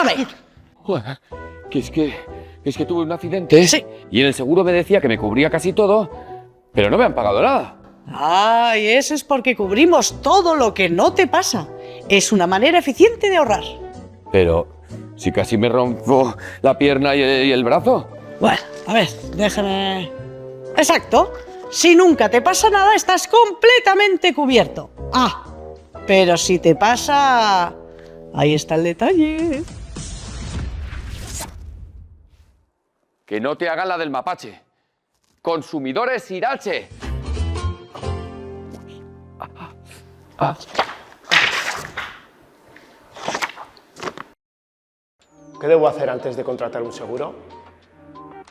Cuéntame. Joder, es que tuve un accidente. Sí. Y en el seguro me decía que me cubría casi todo, pero no me han pagado nada. Ay, eso es porque cubrimos todo lo que no te pasa. Es una manera eficiente de ahorrar. Pero si casi me rompo la pierna y el brazo. Bueno, a ver, déjame... Exacto. Si nunca te pasa nada, estás completamente cubierto. Ah, pero si te pasa... Ahí está el detalle. Que no te hagan la del mapache. Consumidores Irache. ¿Qué debo hacer antes de contratar un seguro?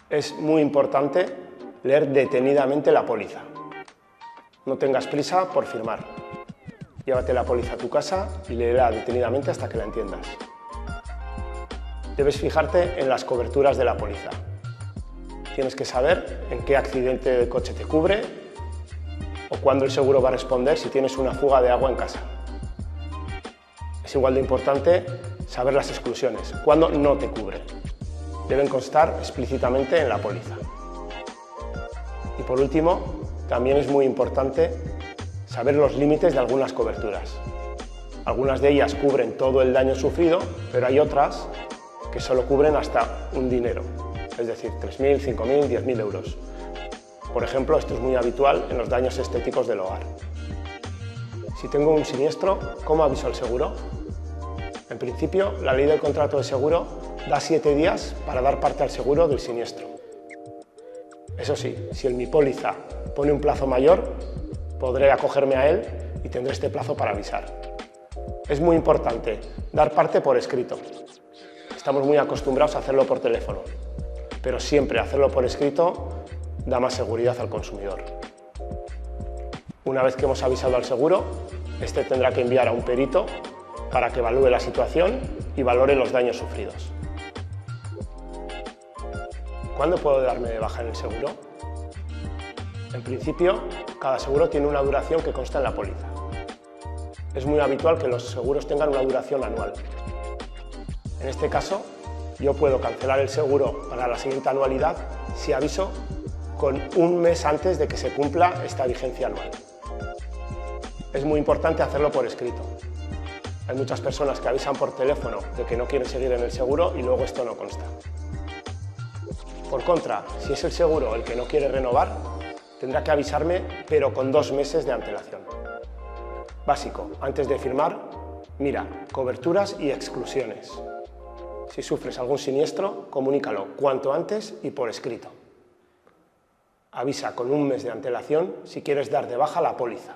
Es muy importante leer detenidamente la póliza. No tengas prisa por firmar. Llévate la póliza a tu casa y léela detenidamente hasta que la entiendas. Debes fijarte en las coberturas de la póliza. Tienes que saber en qué accidente de coche te cubre o cuándo el seguro va a responder si tienes una fuga de agua en casa. Es igual de importante saber las exclusiones, cuándo no te cubre. Deben constar explícitamente en la póliza. Y por último, también es muy importante saber los límites de algunas coberturas. Algunas de ellas cubren todo el daño sufrido, pero hay otras que solo cubren hasta un dinero, es decir, 3.000, 5.000, 10.000 euros. Por ejemplo, esto es muy habitual en los daños estéticos del hogar. Si tengo un siniestro, ¿cómo aviso al seguro? En principio, la ley del contrato de seguro da 7 días para dar parte al seguro del siniestro. Eso sí, si en mi póliza pone un plazo mayor, podré acogerme a él y tendré este plazo para avisar. Es muy importante dar parte por escrito. Estamos muy acostumbrados a hacerlo por teléfono, pero siempre hacerlo por escrito da más seguridad al consumidor. Una vez que hemos avisado al seguro, este tendrá que enviar a un perito para que evalúe la situación y valore los daños sufridos. ¿Cuándo puedo darme de baja en el seguro? En principio, cada seguro tiene una duración que consta en la póliza. Es muy habitual que los seguros tengan una duración anual. En este caso, yo puedo cancelar el seguro para la siguiente anualidad si aviso con un mes antes de que se cumpla esta vigencia anual. Es muy importante hacerlo por escrito. Hay muchas personas que avisan por teléfono de que no quieren seguir en el seguro y luego esto no consta. Por contra, si es el seguro el que no quiere renovar, tendrá que avisarme, pero con 2 meses de antelación. Básico, antes de firmar, mira, coberturas y exclusiones. Si sufres algún siniestro, comunícalo cuanto antes y por escrito. Avisa con 1 mes de antelación si quieres dar de baja la póliza.